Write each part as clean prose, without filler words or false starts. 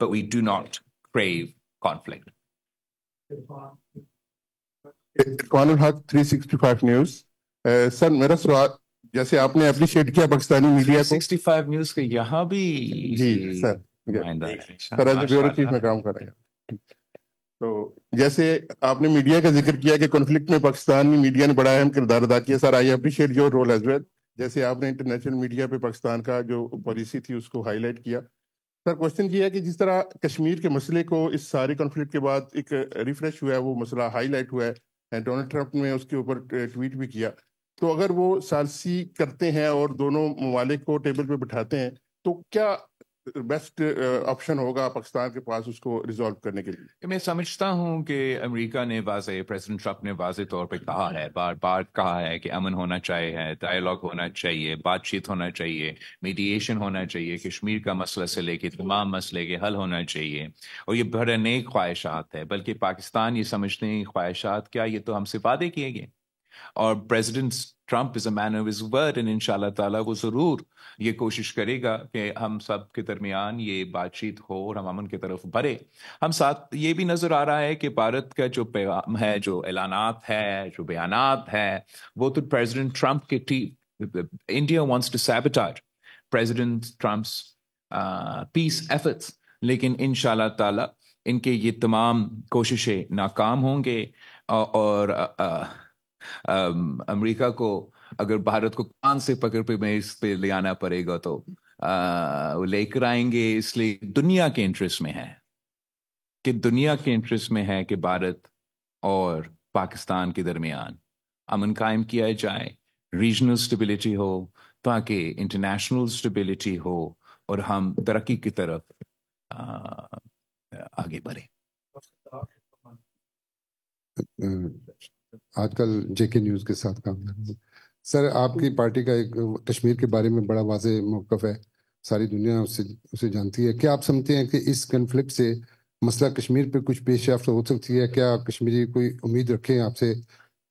but we do not crave conflict. Irfan ul Haq, 365 News. Sir मेरा सवाल, जैसे आपने अप्रिशिएट किया पाकिस्तानी मीडिया को, 365 न्यूज़ के यहाँ भी जी sir, sir as bureau chief में काम कर रहे हैं। तो जैसे आपने मीडिया का जिक्र किया कि कॉन्फ्लिक्ट में पाकिस्तानी मीडिया ने बड़ा अहम किरदार अदा किया, sir I appreciate your role as well. जैसे आपने इंटरनेशनल मीडिया पे पाकिस्तान का जो पॉलिसी थी उसको हाईलाइट किया। सर क्वेश्चन ये है कि जिस तरह कश्मीर के मसले को इस सारे कॉन्फ्लिक्ट के बाद एक रिफ्रेश हुआ है, वो मसला हाईलाइट हुआ है, डोनाल्ड ट्रंप ने उसके ऊपर ट्वीट भी किया, तो अगर वो सालसी करते हैं और दोनों ममालिक को टेबल पे बिठाते हैं तो क्या बेस्ट ऑप्शन होगा पाकिस्तान के पास उसको रिजॉल्व करने के लिए? मैं समझता हूं कि अमेरिका ने प्रेसिडेंट ट्रंप ने वाज़े तौर पे कहा है, बार बार कहा है कि अमन होना चाहिए, डायलॉग होना चाहिए, बातचीत होना चाहिए, मीडिएशन होना चाहिए, कश्मीर का मसला से लेके तमाम मसले के हल होना चाहिए, और ये बड़े नेक ख्वाहिशात है। बल्कि पाकिस्तान ये समझते हैं ख्वाहिशात क्या, ये तो हमसे वादे किए गए, और president Trump is a man of his word, and इंशाल्लाह ताला वो जरूर ये कोशिश करेगा कि हम सब के दरमियान ये बातचीत हो और हम अमन की तरफ बढ़े। हम साथ ये भी नजर आ रहा है कि भारत का जो पैगाम है, जो ऐलानात है, जो बयानात है, वो तो प्रेसिडेंट ट्रंप के India wants to sabotage president Trump's peace efforts, लेकिन इंशाल्लाह ताला इनके ये तमाम कोशिशें नाकाम होंगे, और अमेरिका को अगर भारत को कान से पकड़ पे में इस पे ले आना पड़ेगा तो वो लेकर आएंगे। इसलिए दुनिया के इंटरेस्ट में है कि भारत और पाकिस्तान के दरमियान अमन कायम किया जाए, रीजनल स्टेबिलिटी हो, ताकि इंटरनेशनल स्टेबिलिटी हो और हम तरक्की की तरफ आगे बढ़े। आजकल जेके न्यूज़ के साथ काम कर रहा हूँ। सर आपकी पार्टी का एक कश्मीर के बारे में बड़ा वाज़े मौक़िफ़ है, सारी दुनिया उसे जानती है। क्या आप समझते हैं कि इस कन्फ्लिक्ट से मसला कश्मीर पे कुछ पेशरफ्त हो सकती है? क्या कश्मीरी कोई उम्मीद रखें आपसे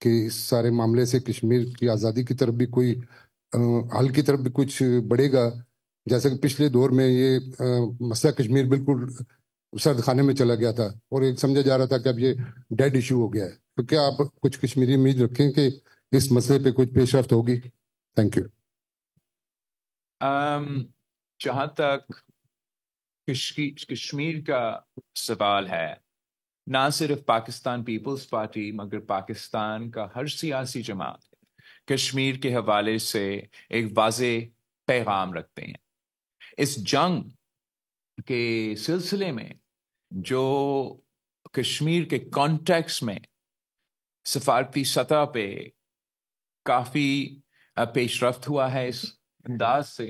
कि इस सारे मामले से कश्मीर की आज़ादी की तरफ भी कोई हल की तरफ भी कुछ बढ़ेगा? जैसे कि पिछले दौर में ये मसला कश्मीर बिल्कुल सर्द खाने में चला गया था और एक समझा जा रहा था कि अब ये डेड इशू हो गया है, तो क्या आप कुछ कश्मीरी उम्मीद रखें कि इस मसले पे कुछ पेशरफ्त होगी? Thank you. जहाँ तक कश्मीर का सवाल है, ना सिर्फ पाकिस्तान पीपल्स पार्टी मगर पाकिस्तान का हर सियासी जमात कश्मीर के हवाले से एक वाज़े पैगाम रखते हैं। इस जंग के सिलसिले में जो कश्मीर के कॉन्टेक्स्ट में सफारती सतह पे काफी पेशरफ्त हुआ है, इस अंदाज से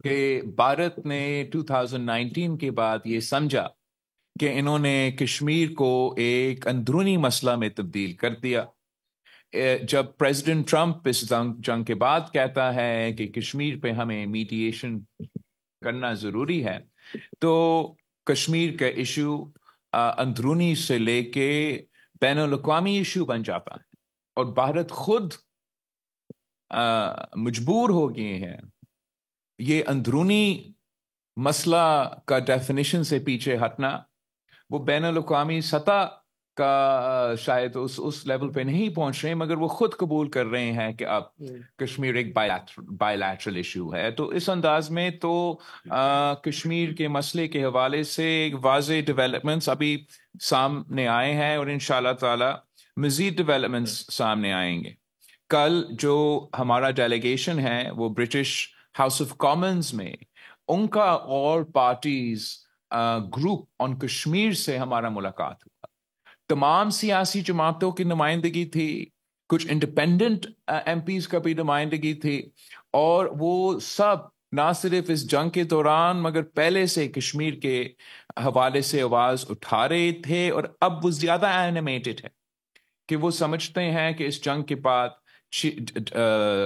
कि भारत ने 2019 के बाद ये समझा कि इन्होंने कश्मीर को एक अंदरूनी मसला में तब्दील कर दिया। जब प्रेसिडेंट ट्रंप इस जंग के बाद कहता है कि कश्मीर पे हमें मीडिएशन करना जरूरी है, तो कश्मीर का इशू अंदरूनी से लेके बैनुल-अक़वामी इशू बन जाता है, और भारत खुद मजबूर हो गए हैं ये अंदरूनी मसला का डेफिनेशन से पीछे हटना। वो बैनुल-अक़वामी सतह का शायद उस लेवल पे नहीं पहुंच रहे, मगर वो खुद कबूल कर रहे हैं कि अब कश्मीर एक बायलैटरल इशू है। तो इस अंदाज में तो कश्मीर के मसले के हवाले से एक वाज़े डेवलपमेंट्स अभी सामने आए हैं, और इंशाल्लाह ताला मज़ीद डेवलपमेंट्स सामने आएंगे। कल जो हमारा डेलीगेशन है वो ब्रिटिश हाउस ऑफ कॉमन्स में उनका और पार्टीज ग्रुप ऑन कश्मीर से हमारा मुलाकात हुआ। तमाम सियासी जमातों की नुमाइंदगी थी, कुछ इंडिपेंडेंट एमपीज का भी नुमाइंदगी थी, और वो सब ना सिर्फ इस जंग के दौरान मगर पहले से कश्मीर के हवाले से आवाज उठा रहे थे, और अब वो ज्यादा एनिमेटेड है कि वो समझते हैं कि इस जंग के बाद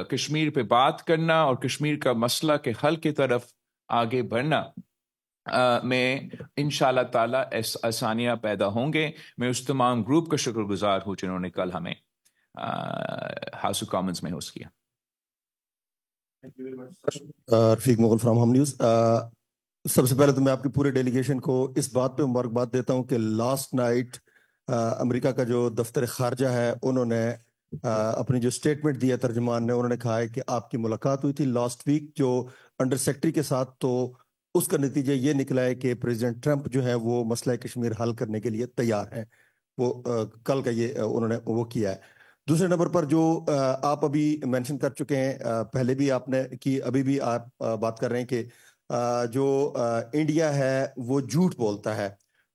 कश्मीर पे बात करना और कश्मीर का मसला के हल की तरफ आगे बढ़ना में इंशाल्लाह ताला आसानियां पैदा होंगे। मैं उस तमाम ग्रुप का शुक्रगुजार हूं जिन्होंने कल हमें हाउस ऑफ कॉमन्स में होस्ट किया। रफीक मुगल फ्रॉम हम न्यूज़। سب سے پہلے تو میں آپ کی پورے ڈیلیگیشن کو اس بات پہ مبارکباد دیتا ہوں کہ لاسٹ نائٹ امریکہ کا جو دفتر خارجہ ہے انہوں نے اپنی جو سٹیٹمنٹ دیا ترجمان نے، انہوں نے کہا ہے کہ آپ کی ملاقات ہوئی تھی لاسٹ ویک جو انڈر سیکرٹری کے ساتھ، تو اس کا نتیجہ یہ نکلا ہے کہ پریزیڈنٹ ٹرمپ جو ہے وہ مسئلہ کشمیر حل کرنے کے لیے تیار ہیں. وہ کل کا یہ انہوں نے وہ کیا ہے. دوسرے نمبر پر جو آپ ابھی مینشن کر چکے ہیں، پہلے بھی آپ نے کی، ابھی بھی آپ بات کر رہے ہیں کہ جو انڈیا ہے وہ جھوٹ بولتا ہے.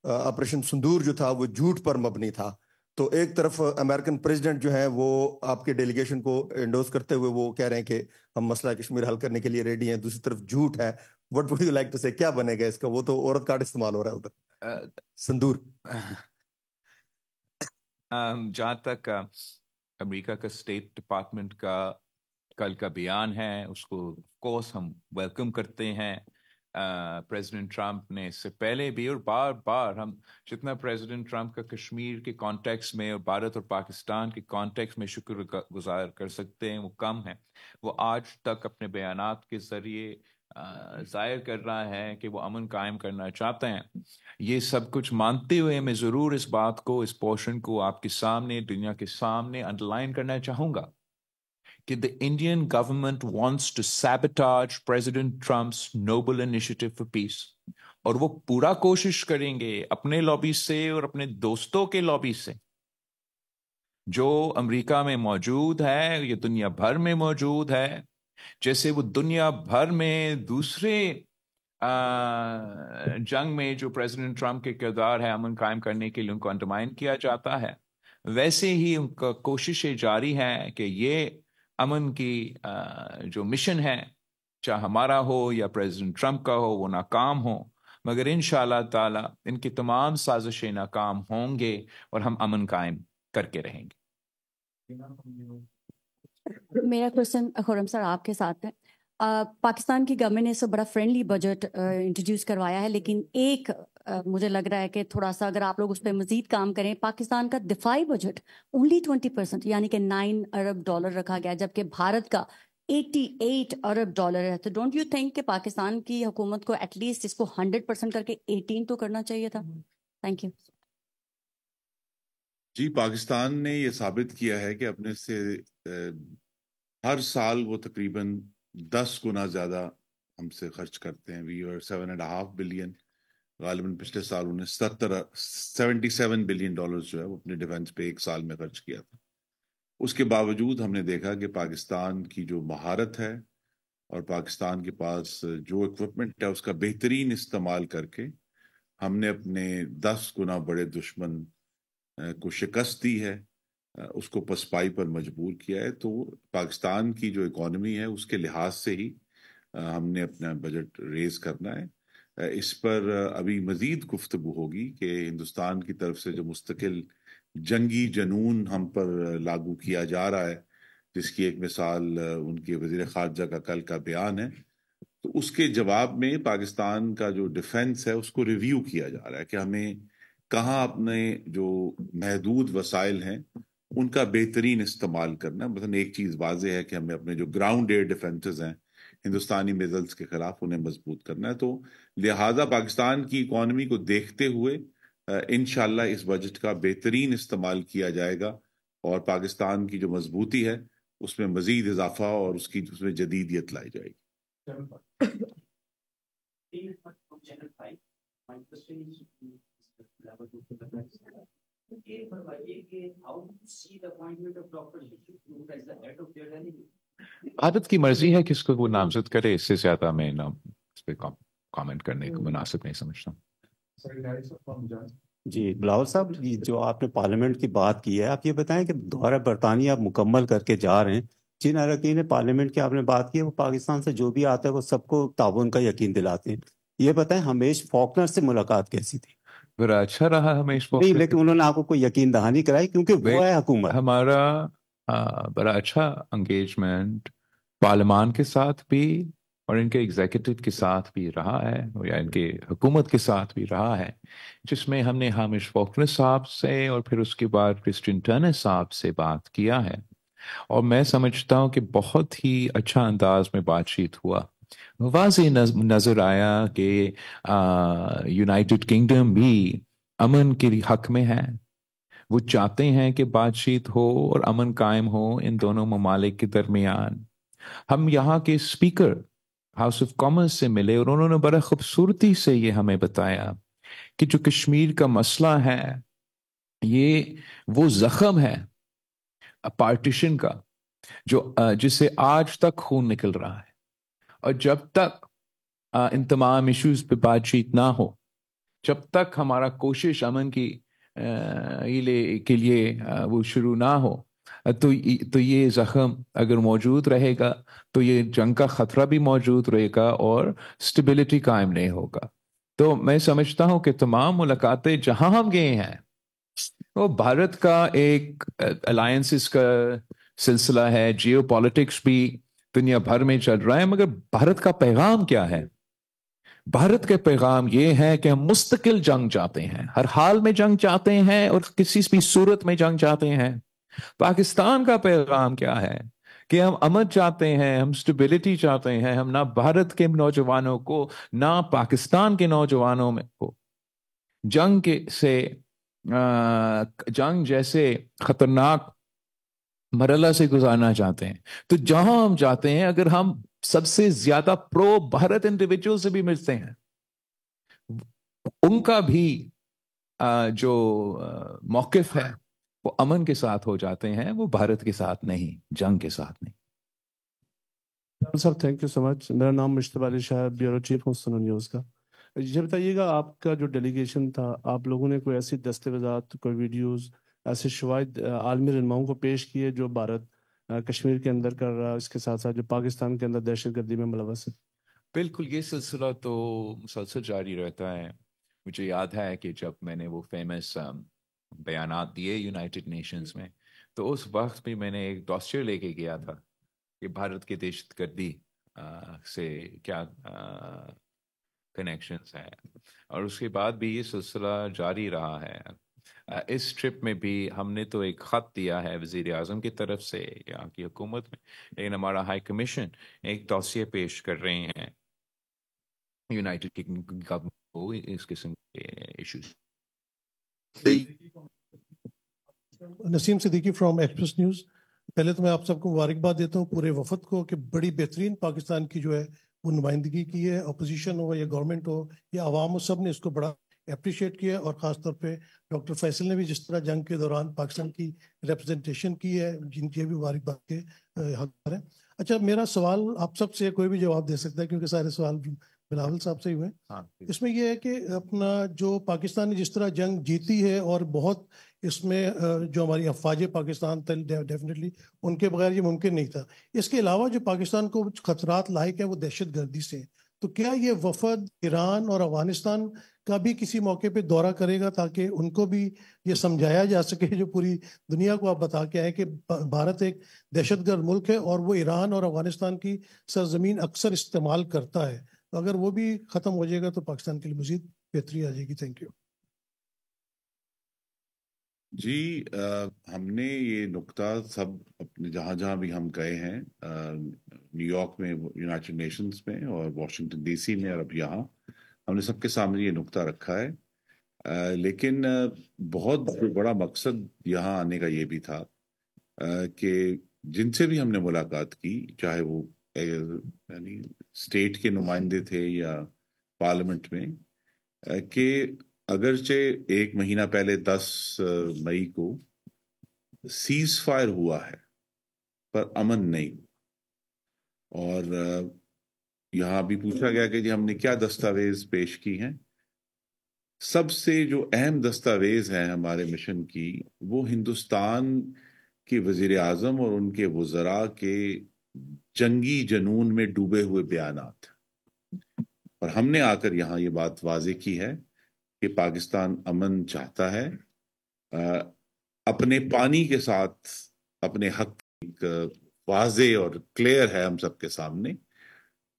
آپریشن سندور جو تھا وہ جھوٹ پر مبنی تھا. تو ایک طرف امریکن پریزیڈنٹ جو ہے وہ آپ کے ڈیلیگیشن کو انڈوز کرتے ہوئے وہ کہہ رہے ہیں کہ ہم مسئلہ کشمیر حل کرنے کے لیے ریڈی ہیں، دوسری طرف جھوٹ ہے. What would you like to say, کیا بنے گا اس کا؟ وہ تو عورت کارڈ استعمال ہو رہا ہے ادھر سندور. جہاں تک امریکہ کا اسٹیٹ ڈپارٹمنٹ کا کل کا بیان ہے، اس کو کورس ہم ویلکم کرتے ہیں. پریزیڈنٹ ٹرمپ نے اس سے پہلے بھی اور بار بار ہم جتنا پریزیڈنٹ ٹرمپ کا کشمیر کے کانٹیکس میں اور بھارت اور پاکستان کے کانٹیکس میں شکر گزار کر سکتے ہیں وہ کم ہے. وہ آج تک اپنے بیانات کے ذریعے ظاہر کر رہا ہے کہ وہ امن قائم کرنا چاہتے ہیں. یہ سب کچھ مانتے ہوئے میں ضرور اس بات کو، اس پورشن کو آپ کے سامنے، دنیا کے سامنے انڈر لائن کرنا چاہوں گا کہ the Indian government wants to sabotage President Trump's noble initiative for peace. اور وہ پورا کوشش کریں گے اپنے لابی سے اور اپنے دوستوں کے لابی سے جو امریکہ میں موجود ہے، یہ دنیا بھر میں موجود ہے. جیسے وہ دنیا بھر میں دوسرے جنگ میں جو پریزیڈنٹ ٹرمپ کے کردار ہے امن قائم کرنے کے لیے ان کو انڈرمائن کیا جاتا ہے، ویسے ہی ان کا کوششیں جاری ہیں کہ یہ امن کی جو مشن ہے، چاہے ہمارا ہو یا پریزیڈنٹ ٹرمپ کا ہو، وہ ناکام ہو. مگر انشاءاللہ تعالی ان کی تمام سازشیں ناکام ہوں گے اور ہم امن قائم کر کے رہیں گے. میرا کوشچن خرم سر آپ کے ساتھ ہے. پاکستان کی گورنمنٹ نے اس بڑا فرینڈلی بجٹ انٹروڈیوس کروایا ہے، لیکن ایک مجھے لگ رہا ہے کہ تھوڑا سا اگر آپ لوگ اس پہ مزید کام کریں، پاکستان کا دفاعی بجٹ اونلی 20% یعنی کہ $9 ارب رکھا گیا، جبکہ بھارت کا $88 ارب ہے. تو ڈونٹ یو تھنک کہ پاکستان کی حکومت کو ایٹ لیسٹ اس کو 100% کر کے 18 تو کرنا چاہیے تھا؟ Thank you. جی، پاکستان نے یہ ثابت کیا ہے کہ اپنے سے ہر سال وہ تقریباً 10 گنا زیادہ ہم سے خرچ کرتے ہیں. We are 7.5 billion. غالباً پچھلے سال انہیں 77 بلین ڈالر جو ہے وہ اپنے ڈیفنس پہ ایک سال میں خرچ کیا تھا. اس کے باوجود ہم نے دیکھا کہ پاکستان کی جو مہارت ہے اور پاکستان کے پاس جو اکوپمنٹ ہے اس کا بہترین استعمال کر کے ہم نے اپنے 10 گنا بڑے دشمن کو شکست دی ہے، اس کو پسپائی پر مجبور کیا ہے. تو پاکستان کی جو اکانومی ہے اس کے لحاظ سے ہی ہم نے اپنا بجٹ ریز کرنا ہے. اس پر ابھی مزید گفتگو ہوگی کہ ہندوستان کی طرف سے جو مستقل جنگی جنون ہم پر لاگو کیا جا رہا ہے، جس کی ایک مثال ان کے وزیر خارجہ کا کل کا بیان ہے، تو اس کے جواب میں پاکستان کا جو ڈیفنس ہے اس کو ریویو کیا جا رہا ہے کہ ہمیں کہاں اپنے جو محدود وسائل ہیں ان کا بہترین استعمال کرنا. مثلا ایک چیز واضح ہے کہ ہمیں اپنے جو گراؤنڈ ایئر ڈیفنسز ہیں ہندوستانی میزلز کے خلاف انہیں مضبوط کرنا ہے. تو لہٰذا پاکستان کی اکانومی کو دیکھتے ہوئے انشاءاللہ اس بجٹ کا بہترین استعمال کیا جائے گا اور پاکستان کی جو مضبوطی ہے اس میں مزید اضافہ اور اس میں جدیدیت لائی جائے گی. عادت کی مرضی ہے کس کو وہ نامزد کرے، اس سے زیادہ میں اس پہ کامنٹ کرنے کو مناسب نہیں سمجھتا. جی بلاول صاحب، جو آپ نے پارلیمنٹ کی بات کی ہے، آپ یہ بتائیں کہ دورہ برطانیہ آپ مکمل کر کے جا رہے ہیں، جن اراکین پارلیمنٹ کی آپ نے بات کی ہے وہ پاکستان سے جو بھی آتا ہے وہ سب کو تعاون کا یقین دلاتے ہیں. یہ بتائیں ہمیش فاکنر سے ملاقات کیسی تھی؟ بڑا اچھا رہا ہمیش فاکنر. نہیں، لیکن انہوں نے آپ کو کوئی یقین دہانی کرائی کیونکہ وہ ہے حکومت. ہمارا بڑا اچھا انگیجمنٹ پارلیمان کے ساتھ بھی اور ان کے ایگزیکٹو کے ساتھ بھی رہا ہے، یا ان کے حکومت کے ساتھ بھی رہا ہے، جس میں ہم نے ہامش فاکنر صاحب سے اور پھر اس کے بعد کرسٹین ٹرنر صاحب سے بات کیا ہے. اور میں سمجھتا ہوں کہ بہت ہی اچھا انداز میں بات چیت ہوا. वाज़ेह नज़र आया कि यूनाइटेड किंगडम भी अमन के हक में है। वो चाहते हैं कि बातचीत हो और अमन कायम हो इन दोनों ममालिक के दरमियान। हम यहाँ के स्पीकर हाउस ऑफ कॉमन्स से मिले और उन्होंने बड़ा खूबसूरती से ये हमें बताया कि जो कश्मीर का मसला है ये वो जख्म है पार्टीशन का जो जिससे आज तक खून निकल रहा है, और जब तक इन तमाम इश्यूज पे बातचीत ना हो, जब तक हमारा कोशिश अमन की के लिए वो शुरू ना हो, तो ये जख्म अगर मौजूद रहेगा तो ये जंग का खतरा भी मौजूद रहेगा और स्टेबिलिटी कायम नहीं होगा। तो मैं समझता हूँ कि तमाम मुलाकातें जहां हम गए हैं वो भारत का एक अलायंसेस का सिलसिला है, जियो पॉलिटिक्स भी दुनिया भर में चल रहा है, मगर भारत का पैगाम क्या है? भारत के पैगाम ये है कि हम मुस्तकिल जंग चाहते हैं, हर हाल में जंग चाहते हैं और किसी भी सूरत में जंग चाहते हैं। पाकिस्तान का पैगाम क्या है कि हम अमन चाहते हैं, हम स्टेबिलिटी चाहते हैं। हम ना भारत के नौजवानों को ना पाकिस्तान के नौजवानों में को जंग जैसे खतरनाक मरला से गुजारना चाहते हैं। तो जहां हम जाते हैं, अगर हम सबसे ज्यादा प्रो भारत इंडिविजुअल से भी मिलते हैं, उनका भी जो मौकिफ है वो अमन के साथ हो जाते हैं, वो भारत के साथ नहीं, जंग के साथ नहीं। Sir thank you so much. मेरा नाम मुश्तबा अली शाह, ब्यूरो चीफ हूँ सुनो न्यूज़ का। ये बताइएगा, आपका जो डेलीगेशन था, आप लोगों ने कोई ऐसी दस्तावेजात, कोई वीडियोस, ऐसे शवाहिद आलमी रहनुमाओं को पेश किए जो भारत कश्मीर के अंदर कर रहा है, इसके साथ साथ जो पाकिस्तान के अंदर दहशतगर्दी में मुलव्वस है? बिल्कुल, ये सिलसिला तो मुसलसल जारी रहता है। मुझे याद है कि जब मैंने वो फेमस बयानात दिए यूनाइटेड नेशंस में, तो उस वक्त भी मैंने एक डॉसियर लेके गया था कि भारत की दहशतगर्दी से क्या कनेक्शंस हैं, और उसके बाद भी ये सिलसिला जारी रहा है। इस ट्रिप में भी हमने तो एक ख़त दिया है वज़ीर आज़म की तरफ से यहाँ की हुकूमत में, लेकिन हमारा हाई कमीशन एक डॉसियर पेश कर रहे हैं यूनाइटेड किंगडम गवर्नमेंट को इस किस्म के issues. Naseem Siddiqui from express news. पहले तो मैं आप सबको मुबारकबाद देता हूँ पूरे वफद को कि बड़ी बेहतरीन पाकिस्तान की जो है वो नुमाइंदगी की है। अपोजिशन हो या गवर्नमेंट हो या आवाम हो, सब ने इसको बड़ा अप्रिशिएट किया, और ख़ास तौर पे डॉक्टर फैसल ने भी जिस तरह जंग के दौरान पाकिस्तान की रिप्रेजेंटेशन की है, जिनकी भी मुबारकबाद के हकदार हैं। अच्छा, मेरा सवाल आप सब से, कोई भी जवाब दे सकता है क्योंकि सारे सवाल बिलावल साहब से ही हुए। इसमें यह है कि अपना जो पाकिस्तान ने जिस तरह जंग जीती है, और बहुत इसमें जो हमारी अफवाज पाकिस्तान डेफिनेटली उनके बगैर ये मुमकिन नहीं था। इसके अलावा जो पाकिस्तान को खतरात लायक है वो दहशत गर्दी से, तो क्या ये वफद ईरान और अफगानिस्तान का भी किसी मौके पे दौरा करेगा ताकि उनको भी ये समझाया जा सके, जो पूरी दुनिया को आप बता के आए कि भारत एक दहशतगर्द मुल्क है और वो ईरान और अफगानिस्तान की सरजमीन अक्सर इस्तेमाल करता है। तो अगर वो भी ख़त्म हो जाएगा तो पाकिस्तान के लिए मज़ीद बेहतरी आ जाएगी। थैंक यू जी। हमने ये नुक्ता सब अपने जहाँ जहाँ भी हम गए हैं, न्यूयॉर्क में, यूनाइटेड नेशंस में, और वॉशिंगटन डीसी में, और अब यहाँ हमने सबके सामने ये नुक्ता रखा है। लेकिन बहुत बड़ा मकसद यहाँ आने का ये भी था कि जिनसे भी हमने मुलाकात की, चाहे वो यानी स्टेट के नुमाइंदे थे या पार्लियामेंट में, कि अगरचे एक महीना पहले 10 मई को सीज फायर हुआ है पर अमन नहीं। और यहाँ भी पूछा गया कि जी हमने क्या दस्तावेज पेश की हैं। सबसे जो अहम दस्तावेज है हमारे मिशन की, वो हिंदुस्तान के वजीर आजम और उनके वज़रा के जंगी जनून में डूबे हुए बयानात। और हमने आकर यहाँ ये बात वाज़ेह की है कि पाकिस्तान अमन चाहता है, अपने पानी के साथ अपने हक वाज़ेह और क्लियर है हम सबके सामने।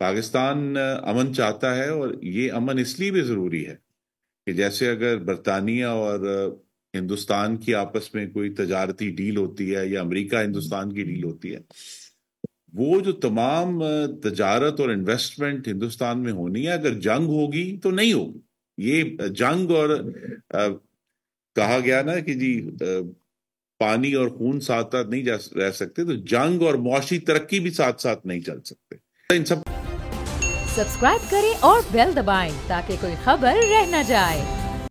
पाकिस्तान अमन चाहता है, और ये अमन इसलिए भी ज़रूरी है कि जैसे अगर बरतानिया और हिंदुस्तान की आपस में कोई तजारती डील होती है या अमेरिका हिंदुस्तान की डील होती है, وہ جو تمام تجارت اور انویسٹمنٹ ہندوستان میں ہونی ہے، اگر جنگ ہوگی تو نہیں ہوگی. یہ جنگ اور کہا گیا نا کہ جی پانی اور خون ساتھ ساتھ نہیں رہ سکتے، تو جنگ اور معاشی ترقی بھی ساتھ ساتھ نہیں چل سکتے. ان سب سبسکرائب کریں اور بیل دبائیں تاکہ کوئی خبر رہ نہ جائے.